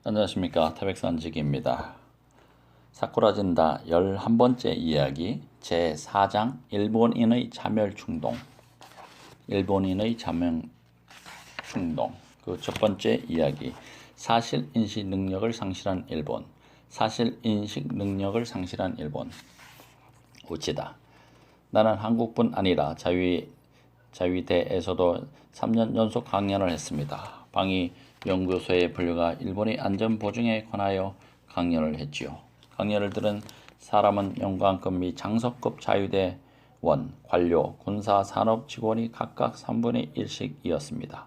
안녕하십니까. 태백산지기입니다. 사쿠라진다 11번째 이야기 제4장 일본인의 자멸충동. 그 첫 번째 이야기, 사실인식 능력을 상실한 일본. 우치다. 나는 한국뿐 아니라 자위대에서도 3년 연속 강연을 했습니다. 방위 연구소의 분류가 일본의 안전 보증에 관하여 강연을 했지요. 강연을 들은 사람은 영관급 및 장성급 자위대원, 관료, 군사, 산업 직원이 각각 3분의 1씩이었습니다.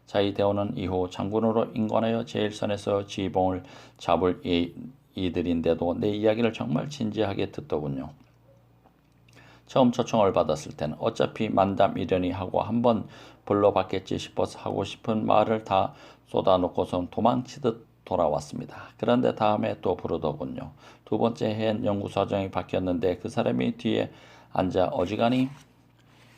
자위대원은 이후 장군으로 인관하여 제1선에서 지휘봉을 잡을 이들인데도 내 이야기를 정말 진지하게 듣더군요. 처음 초청을 받았을 때는 어차피 만담이려니 하고 한번 불러봤겠지 싶어서 하고 싶은 말을 다 쏟아놓고선 도망치듯 돌아왔습니다. 그런데 다음에 또 부르더군요. 두 번째 해엔 연구소장이 바뀌었는데 그 사람이 뒤에 앉아 어지간히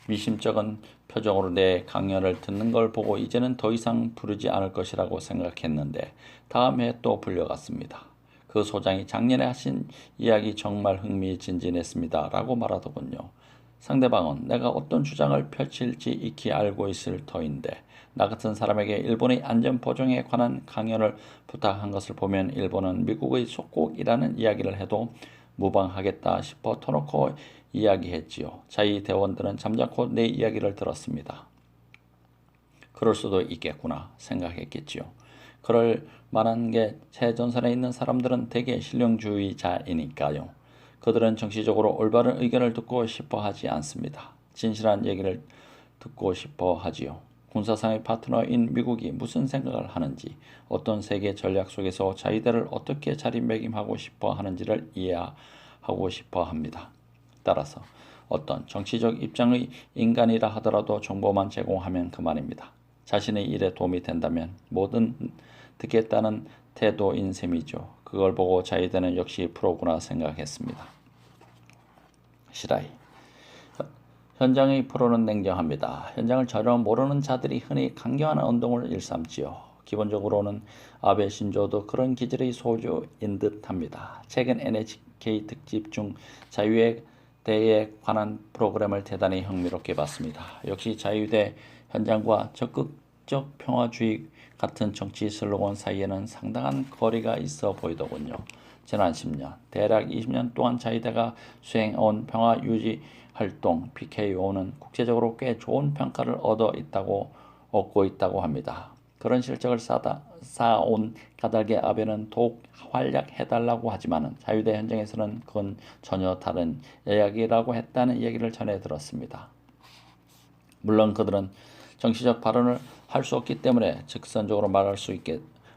미심쩍은 표정으로 내 강연을 듣는 걸 보고 이제는 더 이상 부르지 않을 것이라고 생각했는데 다음 해에 또 불려갔습니다. 그 소장이 작년에 하신 이야기 정말 흥미진진했습니다. 라고 말하더군요. 상대방은 내가 어떤 주장을 펼칠지 익히 알고 있을 터인데 나 같은 사람에게 일본의 안전보장에 관한 강연을 부탁한 것을 보면 일본은 미국의 속국이라는 이야기를 해도 무방하겠다 싶어 터놓고 이야기했지요. 자위대원들은 잠자코 내 이야기를 들었습니다. 그럴 수도 있겠구나 생각했겠지요. 그럴 만한 게 최전선에 있는 사람들은 대개 실용주의자이니까요. 그들은 정치적으로 올바른 의견을 듣고 싶어 하지 않습니다. 진실한 얘기를 듣고 싶어 하지요. 군사상의 파트너인 미국이 무슨 생각을 하는지, 어떤 세계 전략 속에서 자위대를 어떻게 자리매김하고 싶어 하는지를 이해하고 싶어 합니다. 따라서 어떤 정치적 입장의 인간이라 하더라도 정보만 제공하면 그만입니다. 자신의 일에 도움이 된다면 뭐든 듣겠다는 태도인 셈이죠. 그걸 보고 자위대는 역시 프로구나 생각했습니다. 시라이. 현장의 프로는 냉정합니다. 현장을 전혀 모르는 자들이 흔히 강경한 운동을 일삼지요. 기본적으로는 아베 신조도 그런 기질의 소유인 듯합니다. 최근 NHK 특집 중 자위대에 관한 프로그램을 대단히 흥미롭게 봤습니다. 역시 자위대 현장과 적극적 평화주의 같은 정치 슬로건 사이에는 상당한 거리가 있어 보이더군요. 지난 10년, 대략 20년 동안 자위대가 수행해온 평화유지 활동 PKO는 국제적으로 꽤 좋은 평가를 얻고 있다고 합니다. 그런 실적을 쌓아온 까닭에 아베는 더욱 활약해달라고 하지만 자위대 현장에서는 그건 전혀 다른 이야기라고 했다는 얘기를 전해 들었습니다. 물론 그들은 정치적 발언을 할 수 없기 때문에 직선적으로 말할 수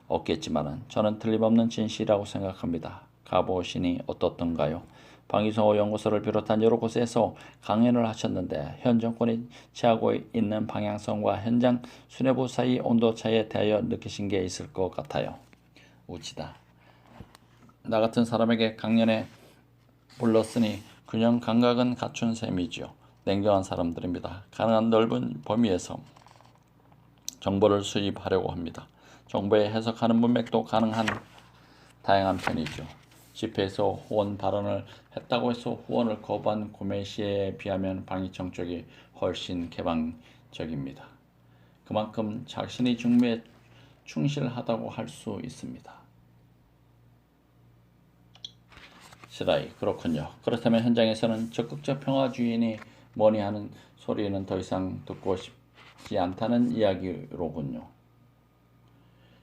없겠지만 저는 틀림없는 진실이라고 생각합니다. 가보시니 어떻던가요? 방위성호 연구소를 비롯한 여러 곳에서 강연을 하셨는데 현 정권이 취하고 있는 방향성과 현장 수뇌부 사이 온도차에 대하여 느끼신 게 있을 것 같아요. 우치다. 나 같은 사람에게 강연에 불렀으니 균형 감각은 갖춘 셈이지요. 냉정한 사람들입니다. 가능한 넓은 범위에서 정보를 수집하려고 합니다. 정보에 해석하는 문맥도 다양한 편이죠. 집회에서 후원 발언을 했다고 해서 후원을 거부한 고메시에 비하면 방위청 쪽이 훨씬 개방적입니다. 그만큼 자신의 직무에 충실하다고 할 수 있습니다. 시라이, 그렇군요. 그렇다면 현장에서는 적극적 평화주의니 뭐니 하는 소리는 더 이상 듣고 싶지 않다는 이야기로군요.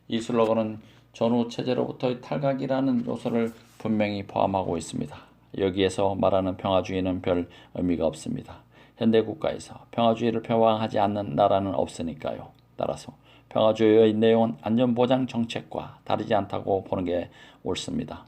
이 슬로건은 전후 체제로부터의 탈각이라는 요소를 분명히 포함하고 있습니다. 여기에서 말하는 평화주의는 별 의미가 없습니다. 현대 국가에서 평화주의를 표방하지 않는 나라는 없으니까요. 따라서 평화주의의 내용은 안전보장 정책과 다르지 않다고 보는 게 옳습니다.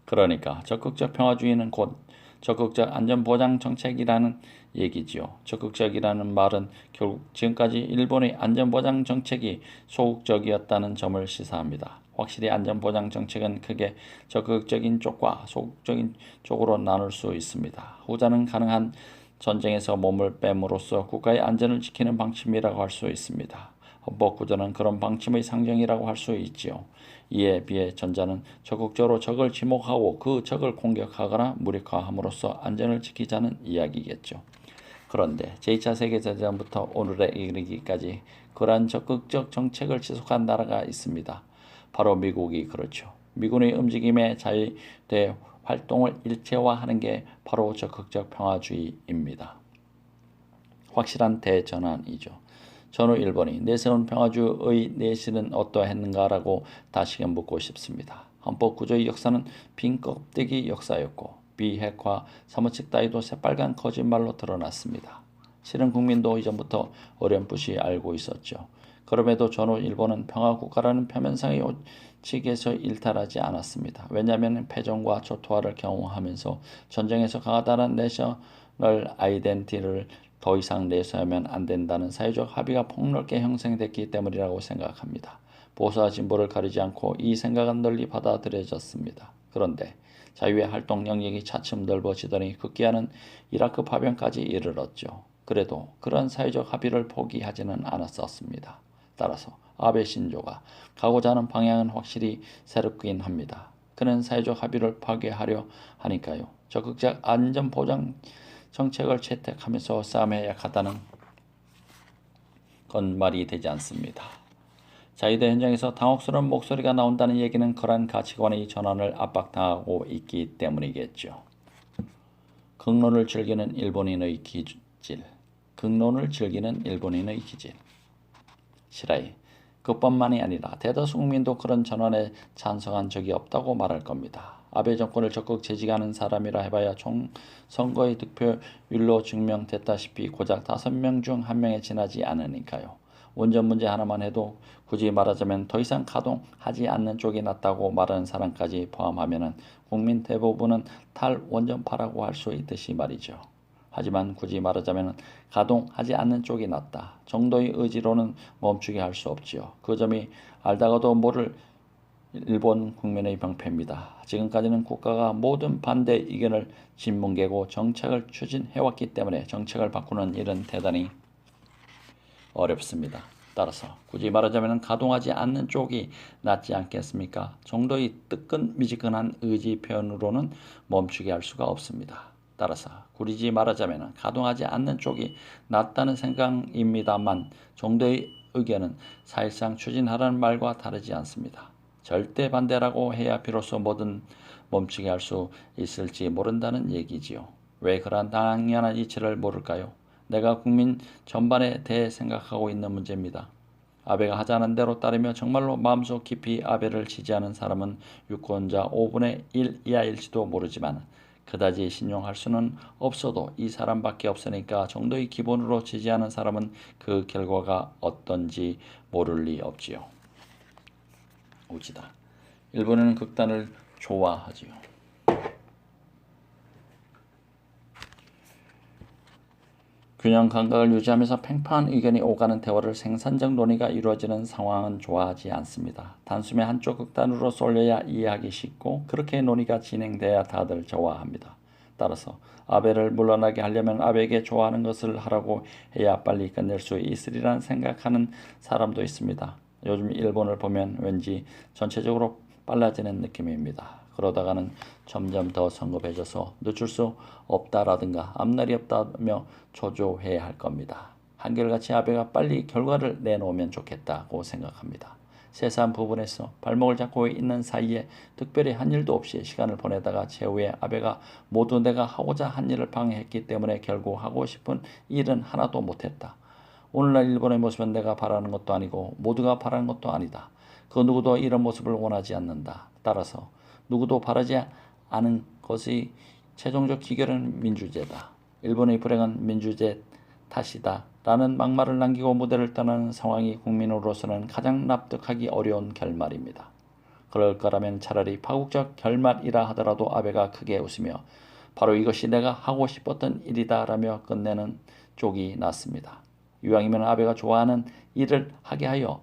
그러니까 적극적 평화주의는 곧 적극적 안전보장 정책이라는 얘기지요. 적극적이라는 말은 결국 지금까지 일본의 안전보장 정책이 소극적이었다는 점을 시사합니다. 확실히 안전보장 정책은 크게 적극적인 쪽과 소극적인 쪽으로 나눌 수 있습니다. 후자는 가능한 전쟁에서 몸을 뺨으로써 국가의 안전을 지키는 방침이라고 할 수 있습니다. 헌법구조는 그런 방침의 상징이라고 할 수 있지요. 이에 비해 전자는 적극적으로 적을 지목하고 그 적을 공격하거나 무력화함으로써 안전을 지키자는 이야기겠죠. 그런데 제2차 세계대전부터 오늘에 이르기까지 그러한 적극적 정책을 지속한 나라가 있습니다. 바로 미국이 그렇죠. 미군의 움직임에 자유대 활동을 일체화하는 게 바로 적극적 평화주의입니다. 확실한 대전환이죠. 전후 일본이 내세운 평화주의 내실은 어떠했는가라고 다시금 묻고 싶습니다. 헌법구조의 역사는 빈 껍데기 역사였고 비핵화, 사무책 따위도 새빨간 거짓말로 드러났습니다. 실은 국민도 이전부터 어렴풋이 알고 있었죠. 그럼에도 전후 일본은 평화국가라는 표면상의 오직에서 일탈하지 않았습니다. 왜냐하면 패전과 초토화를 경험하면서 전쟁에서 강하다는 내셔널 아이덴티티를 더 이상 내세우면 안 된다는 사회적 합의가 폭넓게 형성됐기 때문이라고 생각합니다. 보수와 진보를 가리지 않고 이 생각은 널리 받아들여졌습니다. 그런데 자유의 활동 영역이 차츰 넓어지더니 급기야는 이라크 파병까지 이르렀죠. 그래도 그런 사회적 합의를 포기하지는 않았었습니다. 따라서 아베 신조가 가고자 하는 방향은 확실히 새롭긴 합니다. 그는 사회적 합의를 파괴하려 하니까요. 적극적 안전보장 정책을 채택하면서 싸움에 약하다는 건 말이 되지 않습니다. 자유대 현장에서 당혹스러운 목소리가 나온다는 얘기는 그러한 가치관의 전환을 압박당하고 있기 때문이겠죠. 극론을 즐기는 일본인의 기질. 극론을 즐기는 일본인의 기질. 시라이. 그뿐만이 아니라 대다수 국민도 그런 전환에 찬성한 적이 없다고 말할 겁니다. 아베 정권을 적극 재직하는 사람이라 해봐야 선거의 득표율로 증명됐다시피 고작 5명 중 1명에 지나지 않으니까요. 원전 문제 하나만 해도 굳이 말하자면 더 이상 가동하지 않는 쪽이 낫다고 말하는 사람까지 포함하면 국민 대부분은 탈원전파라고 할 수 있듯이 말이죠. 하지만 굳이 말하자면 가동하지 않는 쪽이 낫다 정도의 의지로는 멈추게 할 수 없지요. 그 점이 알다가도 모를 일본 국민의 병폐입니다. 지금까지는 국가가 모든 반대 의견을 진뭉개고 정책을 추진해왔기 때문에 정책을 바꾸는 일은 대단히 어렵습니다. 따라서 굳이 말하자면 가동하지 않는 쪽이 낫지 않겠습니까? 정도의 뜨끈미지근한 의지 표현으로는 멈추게 할 수가 없습니다. 따라서 굳이 말하자면 가동하지 않는 쪽이 낫다는 생각입니다만 정도의 의견은 사실상 추진하라는 말과 다르지 않습니다. 절대 반대라고 해야 비로소 뭐든 멈추게 할 수 있을지 모른다는 얘기지요. 왜 그러한 당연한 이치를 모를까요? 내가 국민 전반에 대해 생각하고 있는 문제입니다. 아베가 하자는 대로 따르며 정말로 마음속 깊이 아베를 지지하는 사람은 유권자 5분의 1 이하일지도 모르지만 그다지 신용할 수는 없어도 이 사람밖에 없으니까 정도의 기본으로 지지하는 사람은 그 결과가 어떤지 모를 리 없지요. 우지다. 일본은 극단을 좋아하지요. 균형 감각을 유지하면서 팽팽한 의견이 오가는 대화를 생산적 논의가 이루어지는 상황은 좋아하지 않습니다. 단숨에 한쪽 극단으로 쏠려야 이해하기 쉽고 그렇게 논의가 진행돼야 다들 좋아합니다. 따라서 아베를 물러나게 하려면 아베에게 좋아하는 것을 하라고 해야 빨리 끝낼 수 있으리란 생각하는 사람도 있습니다. 요즘 일본을 보면 왠지 전체적으로 빨라지는 느낌입니다. 그러다가는 점점 더 성급해져서 늦출 수 없다라든가 앞날이 없다며 초조해야 할 겁니다. 한결같이 아베가 빨리 결과를 내놓으면 좋겠다고 생각합니다. 세세한 부분에서 발목을 잡고 있는 사이에 특별히 한 일도 없이 시간을 보내다가 최후에 아베가 모두 내가 하고자 한 일을 방해했기 때문에 결국 하고 싶은 일은 하나도 못했다. 오늘날 일본의 모습은 내가 바라는 것도 아니고 모두가 바라는 것도 아니다. 그 누구도 이런 모습을 원하지 않는다. 따라서 누구도 바라지 않은 것의 최종적 기결은 민주제다. 일본의 불행은 민주제 탓이다. 라는 막말을 남기고 무대를 떠나는 상황이 국민으로서는 가장 납득하기 어려운 결말입니다. 그럴 거라면 차라리 파국적 결말이라 하더라도 아베가 크게 웃으며 바로 이것이 내가 하고 싶었던 일이다 라며 끝내는 쪽이 낫습니다. 이왕이면 아베가 좋아하는 일을 하게 하여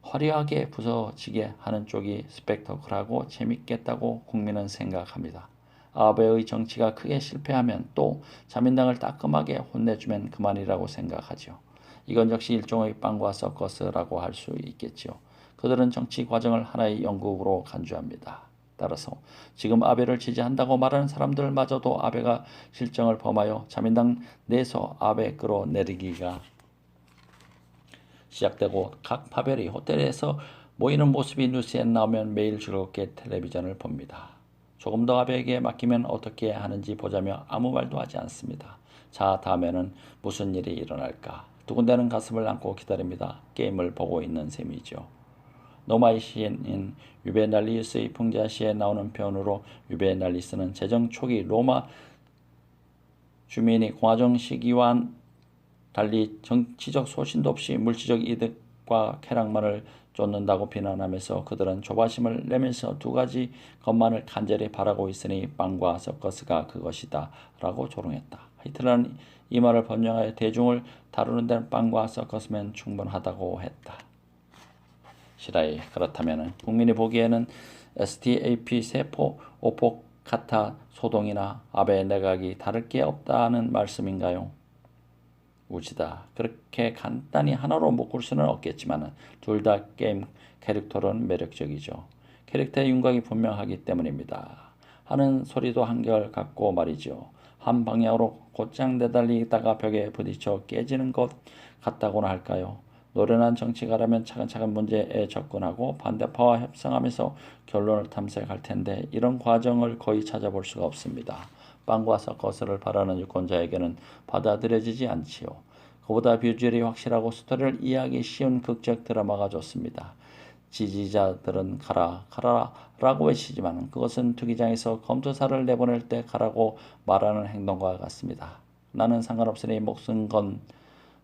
화려하게 부서지게 하는 쪽이 스펙터클하고 재밌겠다고 국민은 생각합니다. 아베의 정치가 크게 실패하면 또 자민당을 따끔하게 혼내주면 그만이라고 생각하죠. 이건 역시 일종의 빵과 서커스라고 할 수 있겠지요. 그들은 정치 과정을 하나의 연극으로 간주합니다. 따라서 지금 아베를 지지한다고 말하는 사람들마저도 아베가 실정을 범하여 자민당 내에서 아베 끌어내리기가 시작되고 각 파별이 호텔에서 모이는 모습이 뉴스에 나오면 매일 즐겁게 텔레비전을 봅니다. 조금 더 아베에게 맡기면 어떻게 하는지 보자며 아무 말도 하지 않습니다. 자, 다음에는 무슨 일이 일어날까? 두근대는 가슴을 안고 기다립니다. 게임을 보고 있는 셈이죠. 노마의 시인 유베날리우스의 풍자시에 나오는 표현으로 유베날리스는 제정 초기 로마 주민이 공화정 시기와 달리 정치적 소신도 없이 물질적 이득과 쾌락만을 쫓는다고 비난하면서 그들은 조바심을 내면서 두 가지 것만을 간절히 바라고 있으니 빵과 서커스가 그것이다 라고 조롱했다. 히틀러는 이 말을 번영하여 대중을 다루는 데는 빵과 서커스면 충분하다고 했다. 시라이, 그렇다면 국민이 보기에는 STAP 세포 오폭 카타 소동이나 아베 내각이 다를 게 없다는 말씀인가요? 우치다. 그렇게 간단히 하나로 묶을 수는 없겠지만 둘 다 게임 캐릭터로는 매력적이죠. 캐릭터의 윤곽이 분명하기 때문입니다. 하는 소리도 한결 같고 말이죠. 한 방향으로 곧장 내달리다가 벽에 부딪혀 깨지는 것 같다고나 할까요? 노련한 정치가라면 차근차근 문제에 접근하고 반대파와 협상하면서 결론을 탐색할 텐데 이런 과정을 거의 찾아볼 수가 없습니다. 빵과 서커스를 바라는 유권자에게는 받아들여지지 않지요. 그보다 비주얼이 확실하고 스토리를 이해하기 쉬운 극적 드라마가 좋습니다. 지지자들은 가라 가라 라고 외치지만 그것은 투기장에서 검투사를 내보낼 때 가라고 말하는 행동과 같습니다. 나는 상관없으니 목숨 건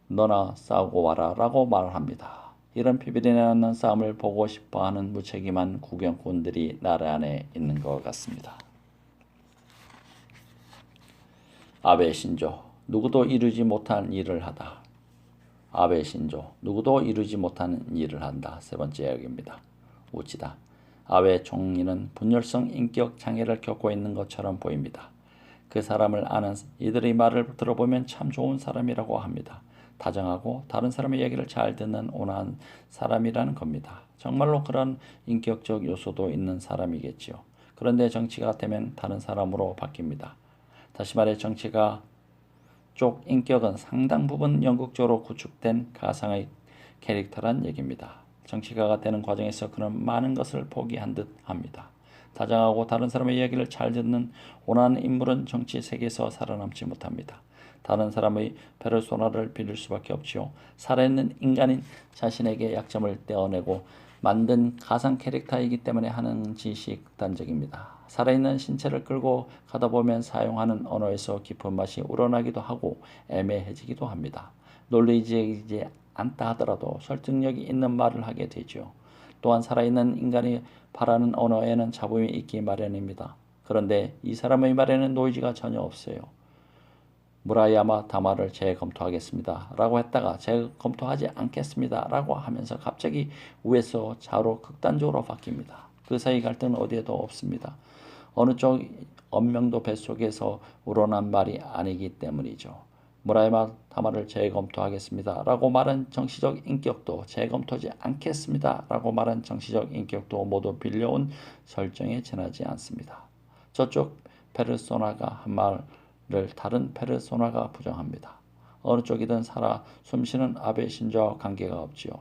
너나 싸우고 와라 라고 말합니다. 이런 피비린내 나는 싸움을 보고 싶어하는 무책임한 구경꾼들이 나라 안에 있는 것 같습니다. 아베 신조, 누구도 이루지 못한 일을 하다. 아베 신조, 누구도 이루지 못한 일을 한다. 세 번째 이야기입니다. 우치다. 아베 총리는 분열성 인격 장애를 겪고 있는 것처럼 보입니다. 그 사람을 아는 이들의 말을 들어보면 참 좋은 사람이라고 합니다. 다정하고 다른 사람의 얘기를 잘 듣는 온화한 사람이라는 겁니다. 정말로 그런 인격적 요소도 있는 사람이겠지요. 그런데 정치가 되면 다른 사람으로 바뀝니다. 다시 말해 정치가 쪽 인격은 상당 부분 연극적으로 구축된 가상의 캐릭터란 얘기입니다. 정치가가 되는 과정에서 그는 많은 것을 포기한 듯 합니다. 다정하고 다른 사람의 이야기를 잘 듣는 온화한 인물은 정치 세계에서 살아남지 못합니다. 다른 사람의 페르소나를 빌릴 수밖에 없지요. 살아있는 인간인 자신에게 약점을 떼어내고 만든 가상 캐릭터이기 때문에 하는 짓이 극단적입니다. 살아있는 신체를 끌고 가다 보면 사용하는 언어에서 깊은 맛이 우러나기도 하고 애매해지기도 합니다. 놀리지 않다 하더라도 설득력이 있는 말을 하게 되죠. 또한 살아있는 인간이 바라는 언어에는 잡음이 있기 마련입니다. 그런데 이 사람의 말에는 노이즈가 전혀 없어요. 무라야마 다마를 재검토하겠습니다 라고 했다가 재검토하지 않겠습니다 라고 하면서 갑자기 우에서 좌로 극단적으로 바뀝니다. 그 사이 갈등은 어디에도 없습니다. 어느 쪽 언명도 뱃속에서 우러난 말이 아니기 때문이죠. 무라야마 다마를 재검토하겠습니다 라고 말한 정치적 인격도 재검토하지 않겠습니다 라고 말한 정치적 인격도 모두 빌려온 설정에 지나지 않습니다. 저쪽 페르소나가 한 말 를 다른 페르소나가 부정합니다. 어느 쪽이든 살아 숨쉬는 아베 신조와 관계가 없지요.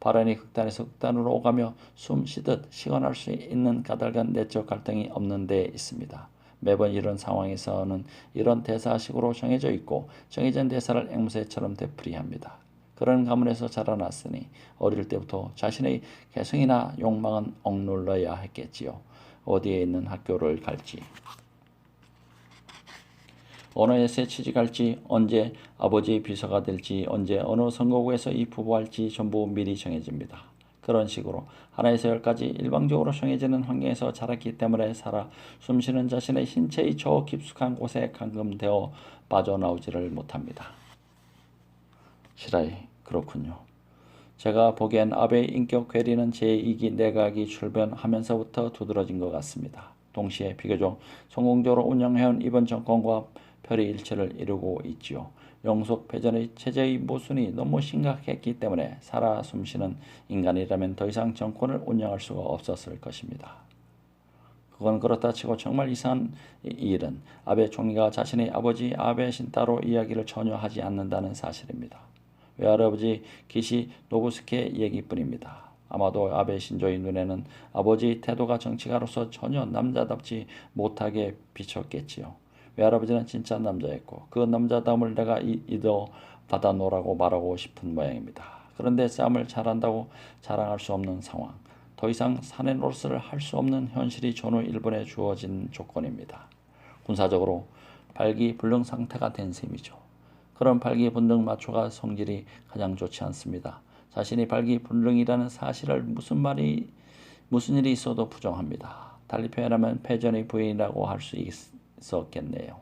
발언이 극단에서 극단으로 오가며 숨쉬듯 시원할 수 있는 까닭은 내적 갈등이 없는 데 있습니다. 매번 이런 상황에서는 이런 대사식으로 정해져 있고 정해진 대사를 앵무새처럼 되풀이합니다. 그런 가문에서 자라났으니 어릴 때부터 자신의 개성이나 욕망은 억눌러야 했겠지요. 어디에 있는 학교를 갈지, 어느 회사에 취직할지, 언제 아버지의 비서가 될지, 언제 어느 선거구에서 입후보할지 전부 미리 정해집니다. 그런 식으로 하나에서 열까지 일방적으로 정해지는 환경에서 자랐기 때문에 살아 숨쉬는 자신의 신체의 저 깊숙한 곳에 감금되어 빠져나오지를 못합니다. 시라이, 그렇군요. 제가 보기엔 아베의 인격 괴리는 제2기 내각이 출변하면서부터 두드러진 것 같습니다. 동시에 비교적 성공적으로 운영해온 이번 정권과 별의 일치를 이루고 있지요. 영속 패전의 체제의 모순이 너무 심각했기 때문에 살아 숨쉬는 인간이라면 더 이상 정권을 운영할 수가 없었을 것입니다. 그건 그렇다 치고 정말 이상한 일은 아베 총리가 자신의 아버지 아베 신타로 이야기를 전혀 하지 않는다는 사실입니다. 외할아버지 기시 노부스케 얘기뿐입니다. 아마도 아베 신조의 눈에는 아버지의 태도가 정치가로서 전혀 남자답지 못하게 비쳤겠지요. 외할아버지는 진짜 남자였고 그 남자다움을 내가 이도 받아놓으라고 말하고 싶은 모양입니다. 그런데 싸움을 잘한다고 자랑할 수 없는 상황, 더 이상 사내 노릇을 할 수 없는 현실이 전후 일본에 주어진 조건입니다. 군사적으로 발기불능 상태가 된 셈이죠. 그런 발기불능 마초가 성질이 가장 좋지 않습니다. 자신이 발기불능이라는 사실을 무슨 일이 있어도 부정합니다. 달리 표현하면 패전의 부인이라고 할 수 있었겠네요.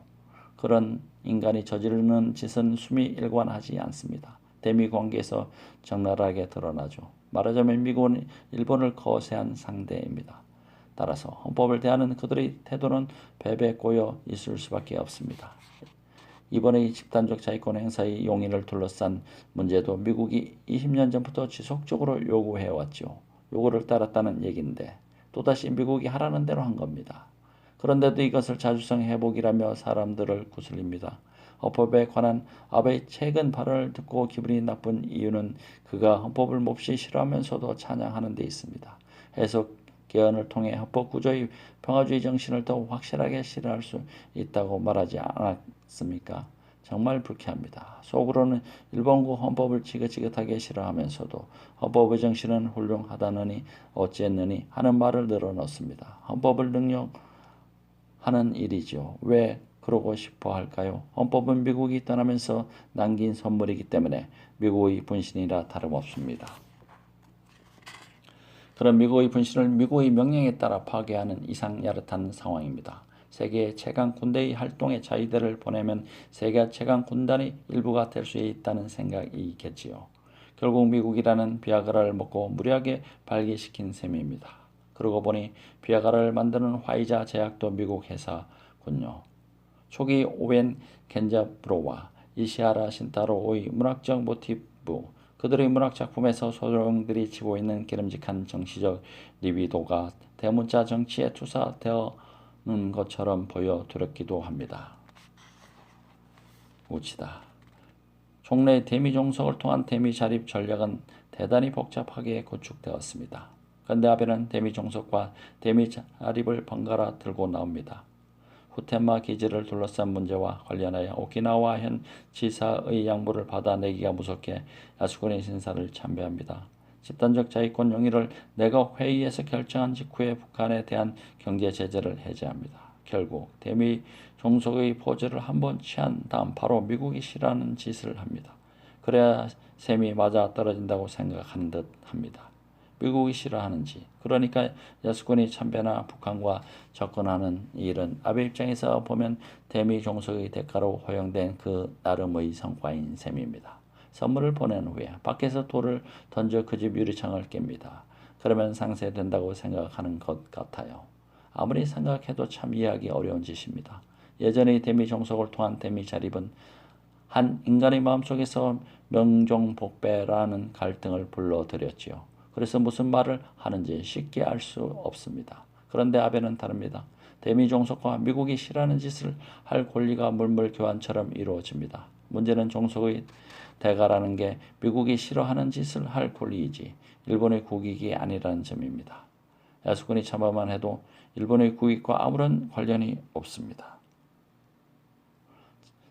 그런 인간이 저지르는 짓은 숨이 일관하지 않습니다. 대미 관계에서 적나라하게 드러나죠. 말하자면 미국은 일본을 거세한 상대입니다. 따라서 헌법을 대하는 그들의 태도는 배배 꼬여 있을 수밖에 없습니다. 이번의 집단적 자위권 행사의 용인을 둘러싼 문제도 미국이 20년 전부터 지속적으로 요구해왔죠. 요구를 따랐다는 얘기인데 또다시 미국이 하라는 대로 한 겁니다. 그런데도 이것을 자주성 회복이라며 사람들을 구슬립니다. 헌법에 관한 아베의 최근 발언을 듣고 기분이 나쁜 이유는 그가 헌법을 몹시 싫어하면서도 찬양하는 데 있습니다. 해석 개헌을 통해 헌법 구조의 평화주의 정신을 더욱 확실하게 실현할 수 있다고 말하지 않았습니까? 정말 불쾌합니다. 속으로는 일본국 헌법을 지긋지긋하게 싫어하면서도 헌법의 정신은 훌륭하다느니 어찌했느니 하는 말을 늘어놓습니다. 헌법을 능력하는 일이죠. 왜 그러고 싶어 할까요? 헌법은 미국이 떠나면서 남긴 선물이기 때문에 미국의 분신이라 다름없습니다. 그런 미국의 분신을 미국의 명령에 따라 파괴하는 이상야릇한 상황입니다. 세계 최강 군대의 활동에 자위대를 보내면 세계 최강 군단의 일부가 될 수 있다는 생각이겠지요. 결국 미국이라는 비아그라를 먹고 무리하게 발기시킨 셈입니다. 그러고 보니 비아그라를 만드는 화이자 제약도 미국 회사군요. 초기 오웬 겐자브로와 이시하라 신타로의 문학적 모티브, 그들의 문학 작품에서 소령들이 지고 있는 기름직한 정치적 리비도가 대문자 정치에 투사되는 것처럼 보여 두렵기도 합니다. 우치다. 종래 대미 종속을 통한 대미 자립 전략은 대단히 복잡하게 구축되었습니다. 그런데 아베는 대미 종속과 대미 자립을 번갈아 들고 나옵니다. 후텐마 기지를 둘러싼 문제와 관련하여 오키나와 현 지사의 양보를 받아내기가 무섭게 야스쿠니 신사를 참배합니다. 집단적 자위권 용의를 내각 회의에서 결정한 직후에 북한에 대한 경제 제재를 해제합니다. 결국 대미 종속의 포즈를 한번 취한 다음 바로 미국이 싫어하는 짓을 합니다. 그래야 셈이 맞아 떨어진다고 생각하는 듯 합니다. 미국이 싫어하는지, 그러니까 야스쿠니 참배나 북한과 접근하는 일은 아베 입장에서 보면 대미 종속의 대가로 허용된 그 나름의 성과인 셈입니다. 선물을 보낸 후에 밖에서 돌을 던져 그 집 유리창을 깹니다. 그러면 상쇄된다고 생각하는 것 같아요. 아무리 생각해도 참 이해하기 어려운 짓입니다. 예전의 대미 종속을 통한 대미 자립은 한 인간의 마음속에서 명종복배라는 갈등을 불러들였지요. 그래서 무슨 말을 하는지 쉽게 알 수 없습니다. 그런데 아베는 다릅니다. 대미 종속과 미국이 싫어하는 짓을 할 권리가 물물 교환처럼 이루어집니다. 문제는 종속의 대가라는 게 미국이 싫어하는 짓을 할 권리이지 일본의 국익이 아니라는 점입니다. 야스쿠니 참화만 해도 일본의 국익과 아무런 관련이 없습니다.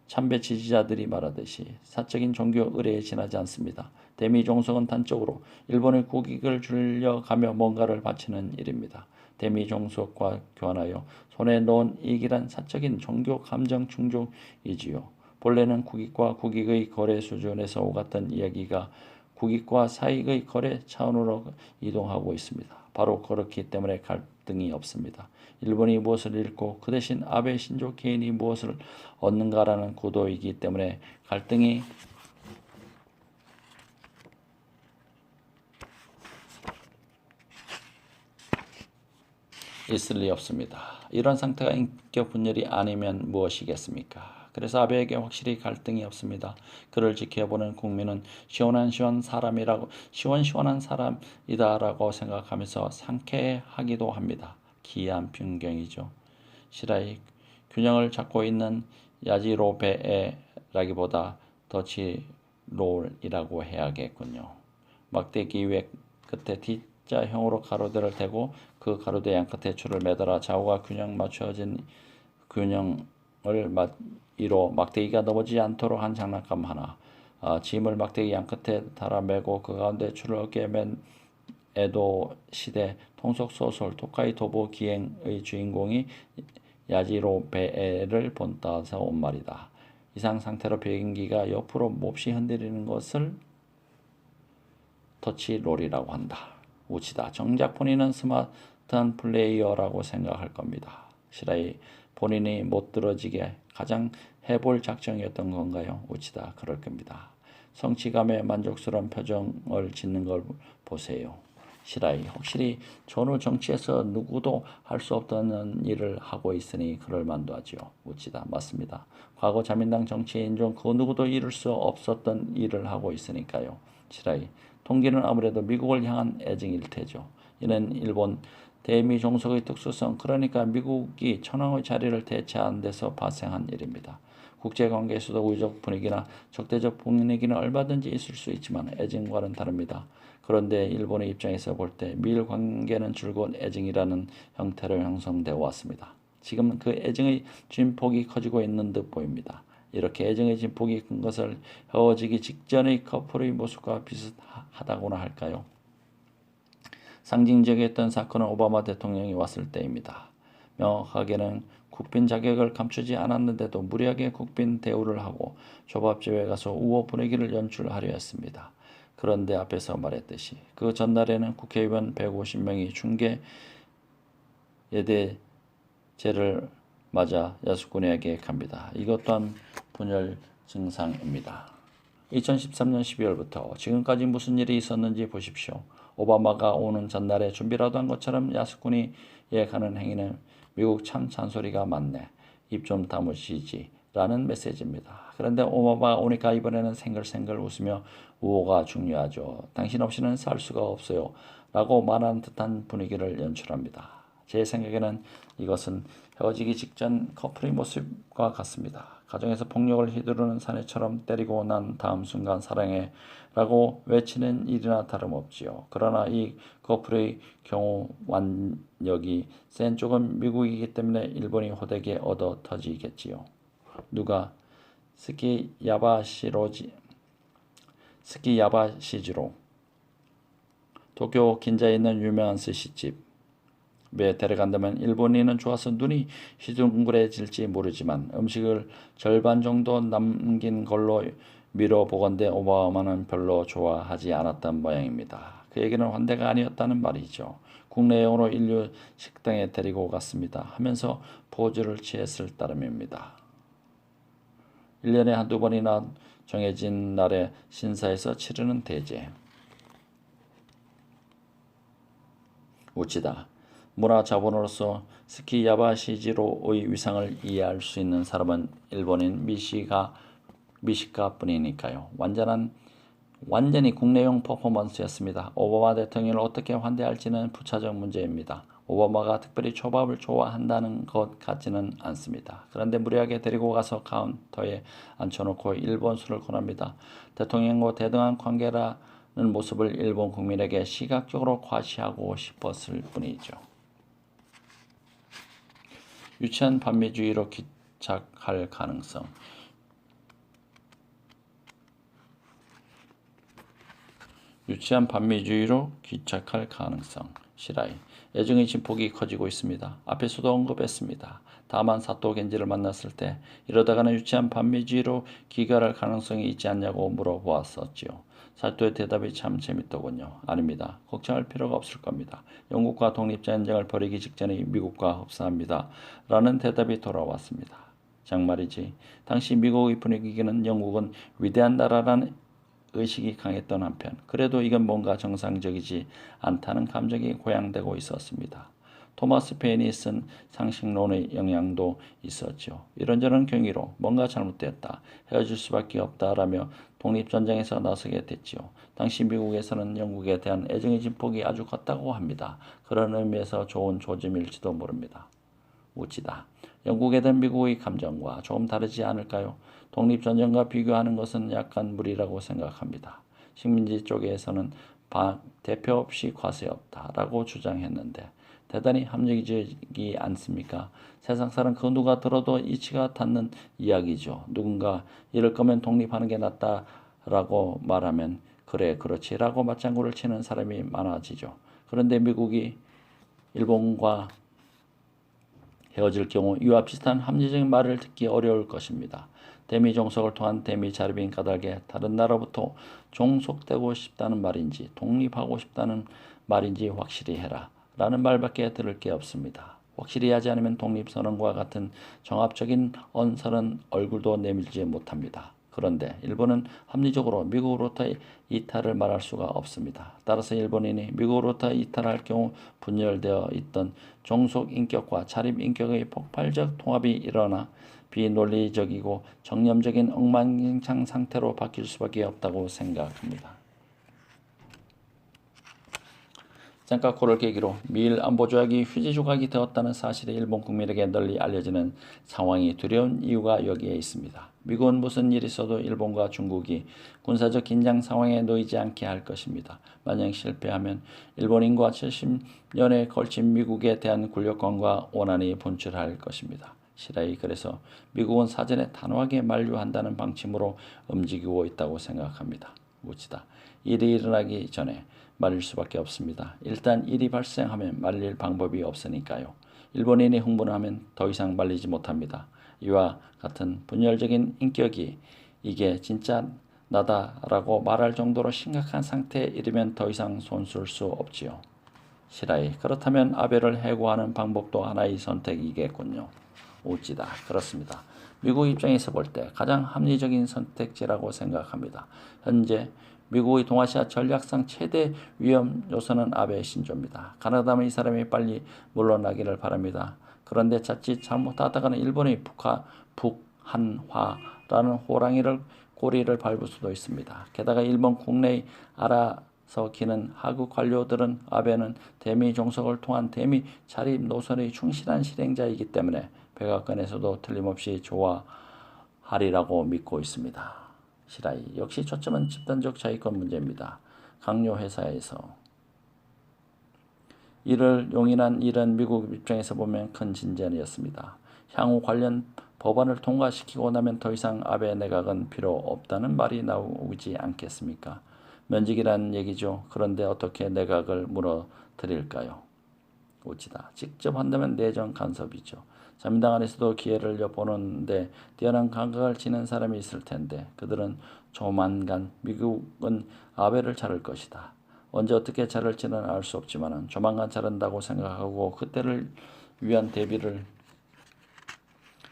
참배 지지자들이 말하듯이 사적인 종교 의례에 지나지 않습니다. 대미 종속은 단적으로 일본의 국익을 줄여가며 뭔가를 바치는 일입니다. 대미 종속과 교환하여 손에 넣은 이익이란 사적인 종교 감정 충족이지요. 본래는 국익과 국익의 거래 수준에서 오갔던 이야기가 국익과 사익의 거래 차원으로 이동하고 있습니다. 바로 그렇기 때문에 갈등이 없습니다. 일본이 무엇을 잃고 그 대신 아베 신조 개인이 무엇을 얻는가라는 구도이기 때문에 갈등이 있을 리 없습니다. 이런 상태가 인격 분열이 아니면 무엇이겠습니까? 그래서 아베에게 확실히 갈등이 없습니다. 그를 지켜보는 국민은 시원한 사람이다라고 생각하면서 상쾌하기도 합니다. 기이한 풍경이죠. 시라이 균형을 잡고 있는 야지로베에라기보다 더치롤이라고 해야겠군요. 막대기 위에 끝에 T자형으로 가로대를 대고 그 가로대 양끝에 줄을 매달아 좌우가 균형을 이로 막대기가 넘어지지 않도록 한 장난감 하나. 짐을 막대기 양끝에 달아 매고 그 가운데 줄을 어깨에 맨 에도 시대 통속 소설 토카이 도보 기행의 주인공이 야지로베에를 본따서 온 말이다. 이상 상태로 비행기가 옆으로 몹시 흔들리는 것을 터치롤이라고 한다. 우치다. 정작 본인은 스마트한 플레이어라고 생각할 겁니다. 시라이 본인이 못 들어지게 가장 해볼 작정이었던 건가요? 우치다. 그럴 겁니다. 성취감에 만족스러운 표정을 짓는 걸 보세요. 시라이 확실히 전후 정치에서 누구도 할 수 없다는 일을 하고 있으니 그럴 만도 하지요. 우치다. 맞습니다. 과거 자민당 정치인 중 그 누구도 이룰 수 없었던 일을 하고 있으니까요. 시라이 동기는 아무래도 미국을 향한 애증일 테죠. 이는 일본 대미 종속의 특수성, 그러니까 미국이 천황의 자리를 대체한 데서 발생한 일입니다. 국제관계에서도 우호적 분위기나 적대적 분위기는 얼마든지 있을 수 있지만 애증과는 다릅니다. 그런데 일본의 입장에서 볼 때 미일 관계는 줄곧 애증이라는 형태로 형성되어 왔습니다. 지금 그 애증의 진폭이 커지고 있는 듯 보입니다. 이렇게 애정의 진폭이 큰 것을 헤어지기 직전의 커플의 모습과 비슷하다고나 할까요? 상징적이었던 사건은 오바마 대통령이 왔을 때입니다. 명확하게는 국빈 자격을 감추지 않았는데도 무리하게 국빈 대우를 하고 조밥집에 가서 우호 분위기를 연출하려 했습니다. 그런데 앞에서 말했듯이 그 전날에는 국회의원 150명이 중계 예대제를 맞아 야수꾼에게 갑니다. 이것 또한 분열 증상입니다. 2013년 12월부터 지금까지 무슨 일이 있었는지 보십시오. 오바마가 오는 전날에 준비라도 한 것처럼 야수꾼이에 가는 행위는 미국 참 잔소리가 많네. 입 좀 다무시지 라는 메시지입니다. 그런데 오바마가 오니까 이번에는 생글생글 웃으며 우호가 중요하죠. 당신 없이는 살 수가 없어요. 라고 말하는 듯한 분위기를 연출합니다. 제 생각에는 이것은 헤어지기 직전 커플의 모습과 같습니다. 가정에서 폭력을 휘두르는 사내처럼 때리고 난 다음 순간 사랑해 라고 외치는 일이나 다름없지요. 그러나 이 커플의 경우 완력이 센 쪽은 미국이기 때문에 일본이 호되게 얻어 터지겠지요. 누가 스키야바시지로 도쿄 긴자에 있는 유명한 스시집 에 데려간다면 일본인은 좋아서 눈이 휘둥그레질지 모르지만 음식을 절반 정도 남긴 걸로 미뤄보건대 오바마는 별로 좋아하지 않았던 모양입니다. 그에게는 환대가 아니었다는 말이죠. 국내용으로 인류 식당에 데리고 갔습니다. 하면서 포즈를 취했을 따름입니다. 1년에 한두 번이나 정해진 날에 신사에서 치르는 대제. 우치다. 문화 자본으로서 스키야바시지로의 위상을 이해할 수 있는 사람은 일본인 미시카뿐이니까요. 완전히 국내용 퍼포먼스였습니다. 오바마 대통령을 어떻게 환대할지는 부차적 문제입니다. 오바마가 특별히 초밥을 좋아한다는 것 같지는 않습니다. 그런데 무리하게 데리고 가서 카운터에 앉혀놓고 일본 술을 권합니다. 대통령과 대등한 관계라는 모습을 일본 국민에게 시각적으로 과시하고 싶었을 뿐이죠. 유치한 반미주의로 기착할 가능성. 시라이. 애정의 진폭이 커지고 있습니다. 앞에서도 언급했습니다. 다만 사또 겐지를 만났을 때 이러다가는 유치한 반미주의로 기갈할 가능성이 있지 않냐고 물어보았었지요. 사또의 대답이 참 재밌더군요. 아닙니다. 걱정할 필요가 없을 겁니다. 영국과 독립전쟁을 벌이기 직전에 미국과 흡사합니다. 라는 대답이 돌아왔습니다. 정말이지. 당시 미국의 분위기는 영국은 위대한 나라라는 의식이 강했던 한편 그래도 이건 뭔가 정상적이지 않다는 감정이 고양되고 있었습니다. 토마스 페인이 쓴 상식론의 영향도 있었죠. 이런저런 경위로 뭔가 잘못되었다, 헤어질 수밖에 없다라며 독립전쟁에서 나서게 됐지요. 당시 미국에서는 영국에 대한 애정의 진폭이 아주 컸다고 합니다. 그런 의미에서 좋은 조짐일지도 모릅니다. 우찌다. 영국에 대한 미국의 감정과 조금 다르지 않을까요? 독립전쟁과 비교하는 것은 약간 무리라고 생각합니다. 식민지 쪽에서는 대표 없이 과세 없다라고 주장했는데 대단히 합리적이지 않습니까? 세상사람 그 누가 들어도 이치가 닿는 이야기죠. 누군가 이럴 거면 독립하는 게 낫다라고 말하면 그래 그렇지라고 맞장구를 치는 사람이 많아지죠. 그런데 미국이 일본과 헤어질 경우 이와 비슷한 합리적인 말을 듣기 어려울 것입니다. 대미 종속을 통한 대미 자립인 까닭에 다른 나라부터 종속되고 싶다는 말인지 독립하고 싶다는 말인지 확실히 해라 라는 말밖에 들을 게 없습니다. 확실히 하지 않으면 독립선언과 같은 종합적인 언설은 얼굴도 내밀지 못합니다. 그런데 일본은 합리적으로 미국으로부터 이탈을 말할 수가 없습니다. 따라서 일본인이 미국으로부터 이탈할 경우 분열되어 있던 종속 인격과 자립 인격의 폭발적 통합이 일어나 비논리적이고 정념적인 엉망진창 상태로 바뀔 수밖에 없다고 생각합니다. 센카쿠를 계기로 미일 안보 조약이 휴지 조각이 되었다는 사실이 일본 국민에게 널리 알려지는 상황이 두려운 이유가 여기에 있습니다. 미국은 무슨 일이 있어도 일본과 중국이 군사적 긴장 상황에 놓이지 않게 할 것입니다. 만약 실패하면 일본인과 70년에 걸친 미국에 대한 굴욕감과 원한이 분출할 것입니다. 시라이 그래서 미국은 사전에 단호하게 만류한다는 방침으로 움직이고 있다고 생각합니다. 무치다. 일이 일어나기 전에 말릴 수밖에 없습니다. 일단 일이 발생하면 말릴 방법이 없으니까요. 일본인이 흥분을 하면 더 이상 말리지 못합니다. 이와 같은 분열적인 인격이 이게 진짜 나다라고 말할 정도로 심각한 상태에 이르면 더 이상 손쓸 수 없지요. 시라이 그렇다면 아베를 해고하는 방법도 하나의 선택이겠군요. 우찌다. 그렇습니다. 미국 입장에서 볼 때 가장 합리적인 선택지라고 생각합니다. 현재 미국의 동아시아 전략상 최대 위험 요소는 아베 신조입니다. 가능하다면 이 사람이 빨리 물러나기를 바랍니다. 그런데 자칫 잘못하다가는 일본의 북한화라는 호랑이를 꼬리를 밟을 수도 있습니다. 게다가 일본 국내의 알아서 기는 하급 관료들은 아베는 대미 종속을 통한 대미 자립 노선의 충실한 실행자이기 때문에 백악관에서도 틀림없이 좋아하리라고 믿고 있습니다. 시라이 역시 초점은 집단적 자위권 문제입니다. 강요 회사에서 이를 용인한 일은 미국 입장에서 보면 큰 진전이었습니다. 향후 관련 법안을 통과시키고 나면 더 이상 아베 내각은 필요 없다는 말이 나오지 않겠습니까? 면직이란 얘기죠. 그런데 어떻게 내각을 무너뜨릴까요? 우치다. 직접 한다면 내정 간섭이죠. 자민당 안에서도 기회를 엿보는데 뛰어난 감각을 지닌 사람이 있을 텐데 그들은 조만간 미국은 아베를 자를 것이다. 언제 어떻게 자를지는 알 수 없지만 조만간 자른다고 생각하고 그때를 위한 대비를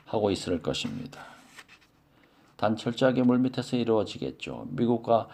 하고 있을 것입니다. 단 철저하게 물밑에서 이루어지겠죠. 미국과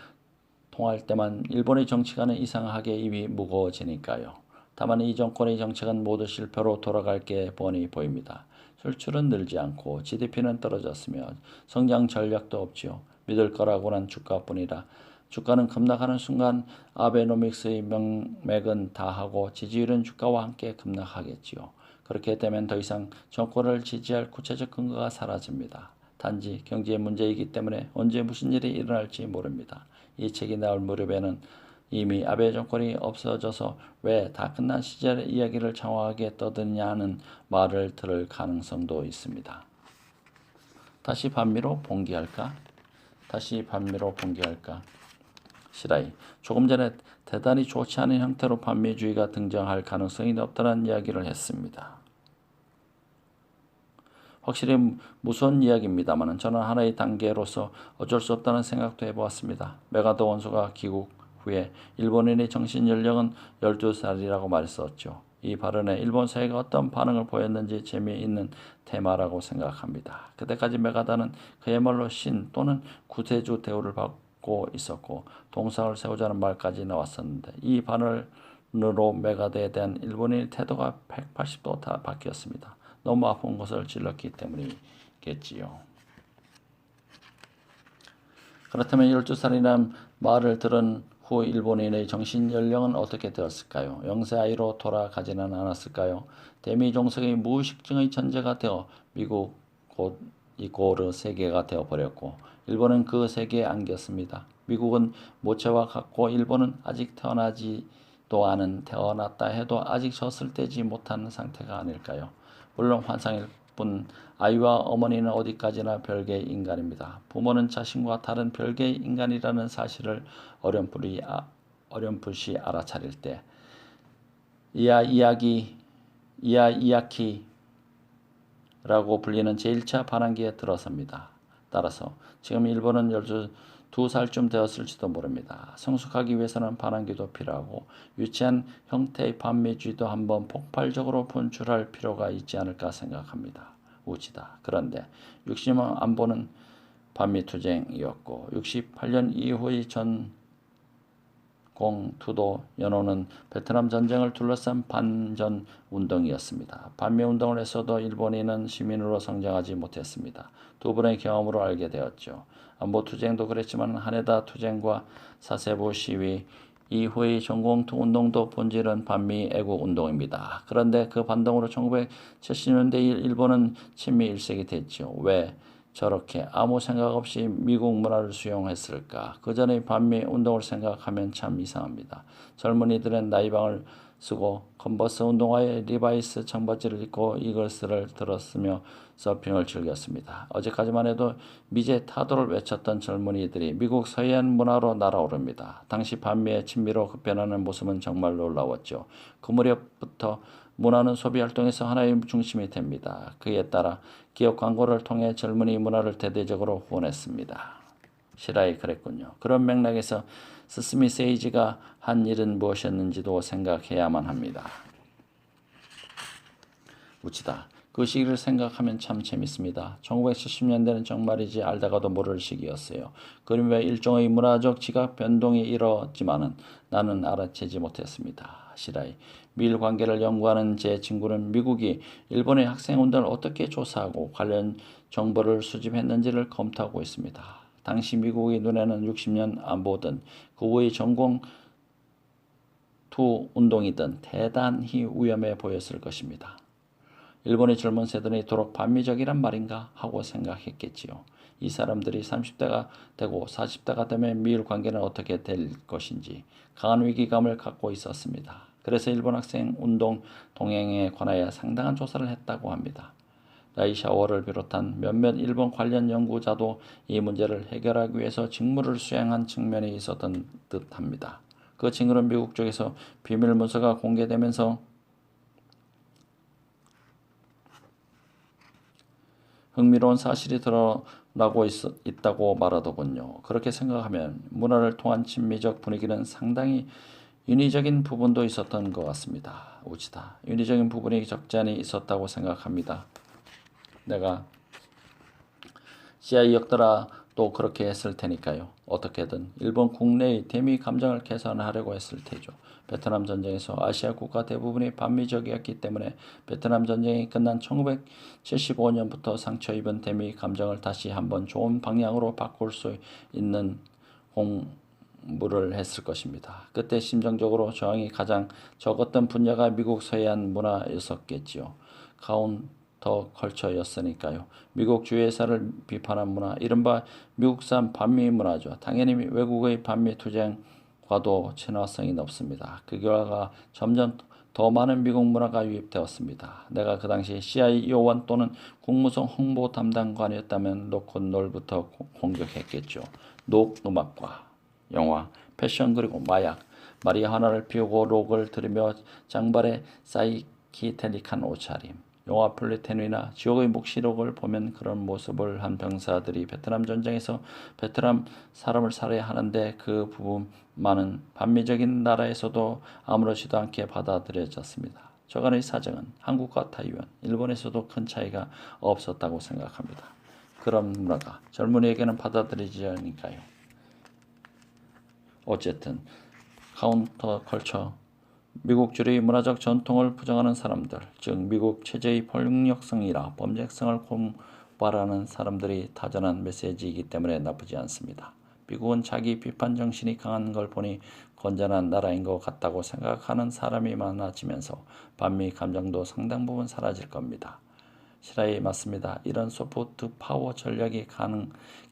통할 때만 일본의 정치가는 이상하게 입이 무거워지니까요. 다만 이 정권의 정책은 모두 실패로 돌아갈 게 뻔히 보입니다. 수출은 늘지 않고 GDP는 떨어졌으며 성장 전략도 없지요. 믿을 거라고는 주가뿐이라 주가는 급락하는 순간 아베노믹스의 명맥은 다하고 지지율은 주가와 함께 급락하겠지요. 그렇게 되면 더 이상 정권을 지지할 구체적 근거가 사라집니다. 단지 경제 문제이기 때문에 언제 무슨 일이 일어날지 모릅니다. 이 책이 나올 무렵에는 이미 아베 정권이 없어져서 왜 다 끝난 시절의 이야기를 장황하게 떠드냐는 말을 들을 가능성도 있습니다. 다시 반미로 봉기할까? 시라이 조금 전에 대단히 좋지 않은 형태로 반미주의가 등장할 가능성이 높다는 이야기를 했습니다. 확실히 무서운 이야기입니다만 저는 하나의 단계로서 어쩔 수 없다는 생각도 해보았습니다. 메가더 원소가 귀국 후에 일본인의 정신 연령은 12살이라고 말했었죠. 이 발언에 일본 사회가 어떤 반응을 보였는지 재미있는 테마라고 생각합니다. 그때까지 메가다는 그야말로 신 또는 구세주 대우를 받고 있었고 동상을 세우자는 말까지 나왔었는데 이 발언을 으로 메가드에 대한 일본인의 태도가 180도 다 바뀌었습니다. 너무 아픈 것을 찔렀기 때문이겠지요. 그렇다면 12살이란 말을 들은 후 일본인의 정신 연령은 어떻게 되었을까요? 영세 아이로 돌아가지는 않았을까요? 대미 종속의 무의식증의 전제가 되어 미국 곧 이고르 세계가 되어버렸고 일본은 그 세계에 안겼습니다. 미국은 모체와 같고 일본은 아직 태어나지도 않은, 태어났다 해도 아직 젖을 떼지 못한 상태가 아닐까요? 물론 환상일 뿐 아이와 어머니는 어디까지나 별개의 인간입니다. 부모는 자신과 다른 별개의 인간이라는 사실을 어렴풋이 알아차릴 때 이야키라고 불리는 제1차 반환기에 들어섭니다. 따라서 지금 일본은 12살쯤 되었을지도 모릅니다. 성숙하기 위해서는 반환기도 필요하고 유치한 형태의 반미주의도 한번 폭발적으로 분출할 필요가 있지 않을까 생각합니다. 우치다. 그런데 60년 안보는 반미투쟁이었고 68년 이후의 전공투도 연호는 베트남 전쟁을 둘러싼 반전 운동이었습니다. 반미 운동을 했어도 일본인은 시민으로 성장하지 못했습니다. 두 번의 경험으로 알게 되었죠. 안보 투쟁도 그랬지만 하네다 투쟁과 사세부 시위 이후의 전공투 운동도 본질은 반미 애국 운동입니다. 그런데 그 반동으로 1970년대 일본은 친미 1세기 됐죠. 왜 저렇게 아무 생각 없이 미국 문화를 수용했을까? 그 전의 반미 운동을 생각하면 참 이상합니다. 젊은이들은 나이방을 쓰고 컨버스 운동화에 리바이스 청바지를 입고 이글스를 들었으며 서핑을 즐겼습니다. 어제까지만 해도 미제 타도를 외쳤던 젊은이들이 미국 서해안 문화로 날아오릅니다. 당시 반미의 친미로 급변하는 모습은 정말 놀라웠죠. 그 무렵부터 문화는 소비활동에서 하나의 중심이 됩니다. 그에 따라 기업 광고를 통해 젊은이 문화를 대대적으로 후원했습니다. 시라이 그랬군요. 그런 맥락에서 스스미 세이지가 한 일은 무엇이었는지도 생각해야만 합니다. 우치다. 그 시기를 생각하면 참 재밌습니다. 1970년대는 정말이지 알다가도 모를 시기였어요. 그림의 일종의 문화적 지각 변동이 이뤄지만은 나는 알아채지 못했습니다. 시라이. 미일 관계를 연구하는 제 친구는 미국이 일본의 학생운동을 어떻게 조사하고 관련 정보를 수집했는지를 검토하고 있습니다. 당시 미국의 눈에는 60년 안보든 그 후의 전공 투 운동이든 대단히 위험해 보였을 것입니다. 일본의 젊은 세대는 이토록 반미적이란 말인가 하고 생각했겠지요. 이 사람들이 30대가 되고 40대가 되면 미일 관계는 어떻게 될 것인지 강한 위기감을 갖고 있었습니다. 그래서 일본 학생 운동 동행에 관하여 상당한 조사를 했다고 합니다. 라이샤워를 비롯한 몇몇 일본 관련 연구자도 이 문제를 해결하기 위해서 직무를 수행한 측면이 있었던 듯합니다. 그 직무는 미국 쪽에서 비밀 문서가 공개되면서 흥미로운 사실이 드러나고 있다고 말하더군요. 그렇게 생각하면 문화를 통한 친미적 분위기는 상당히 인위적인 부분도 있었던 것 같습니다. 우치다. 인위적인 부분이 적지 않이 있었다고 생각합니다. 내가 CI였더라도 그렇게 했을 테니까요. 어떻게든 일본 국내의 대미 감정을 개선하려고 했을 테죠. 베트남 전쟁에서 아시아 국가 대부분이 반미적이었기 때문에 베트남 전쟁이 끝난 1975년부터 상처 입은 대미 감정을 다시 한번 좋은 방향으로 바꿀 수 있는 공부를 했을 것입니다. 그때 심정적으로 저항이 가장 적었던 분야가 미국 서해안 문화였었겠지요. 카운터 컬처였으니까요. 미국 주회사를 비판한 문화, 이른바 미국산 반미 문화죠. 당연히 외국의 반미 투쟁과도 친화성이 높습니다. 그 결과 점점 더 많은 미국 문화가 유입되었습니다. 내가 그 당시 CIA 요원 또는 국무성 홍보 담당관이었다면 로큰롤부터 공격했겠죠. 녹 음악과 영화, 패션 그리고 마약, 마리화나를 피우고 록을 들으며 장발에 사이키델릭한 옷차림, 영화 플래테누이나 지옥의 묵시록을 보면 그런 모습을 한 병사들이 베트남 전쟁에서 베트남 사람을 살해야 하는데 그 부분만은 반미적인 나라에서도 아무렇지도 않게 받아들여졌습니다. 저간의 사정은 한국과 타이완, 일본에서도 큰 차이가 없었다고 생각합니다. 그런 문화가 젊은이에게는 받아들여지니까요. 어쨌든 카운터 컬처 미국주의 문화적 전통을 부정하는 사람들, 즉 미국 체제의 폭력성이라 범죄성을 고발하는 사람들이 타전한 메시지이기 때문에 나쁘지 않습니다. 미국은 자기 비판 정신이 강한 걸 보니 건전한 나라인 것 같다고 생각하는 사람이 많아지면서 반미 감정도 상당 부분 사라질 겁니다. 실화에 맞습니다. 이런 소프트 파워 전략이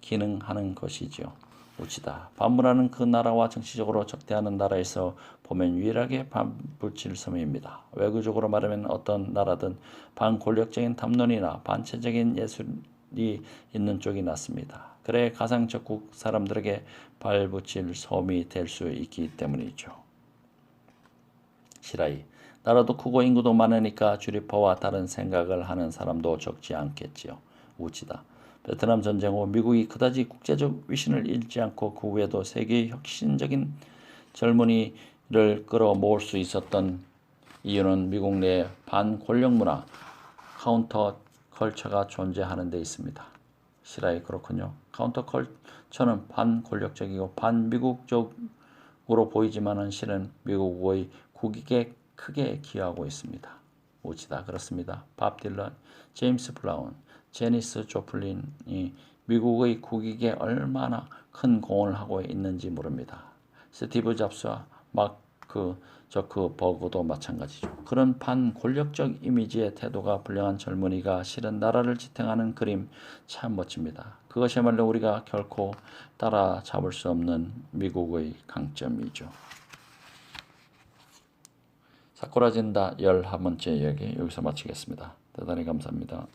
기능하는 것이지요. 우치다. 반문하는 그 나라와 정치적으로 적대하는 나라에서 보면 유일하게 반불칠 섬입니다. 외교적으로 말하면 어떤 나라든 반권력적인 담론이나 반체적인 예술이 있는 쪽이 낫습니다. 그래 가상 적국 사람들에게 발붙일 섬이 될 수 있기 때문이죠. 시라이. 나라도 크고 인구도 많으니까 주리파와 다른 생각을 하는 사람도 적지 않겠지요. 우치다. 베트남 전쟁 후 미국이 그다지 국제적 위신을 잃지 않고 그 후에도 세계의 혁신적인 젊은이를 끌어모을 수 있었던 이유는 미국 내 반권력 문화, 카운터 컬처가 존재하는 데 있습니다. 시라이 그렇군요. 카운터 컬처는 반권력적이고 반미국적으로 보이지만은 실은 미국의 국익에 크게 기여하고 있습니다. 오치다. 그렇습니다. 밥 딜런, 제임스 브라운, 제니스 조플린이 미국의 국익에 얼마나 큰 공헌을 하고 있는지 모릅니다. 스티브 잡스와 마크 저크버그도 마찬가지죠. 그런 반권력적 이미지의 태도가 불량한 젊은이가 실은 나라를 지탱하는 그림 참 멋집니다. 그것이야말로 우리가 결코 따라잡을 수 없는 미국의 강점이죠. 사쿠라진다 11번째 이야기 여기서 마치겠습니다. 대단히 감사합니다.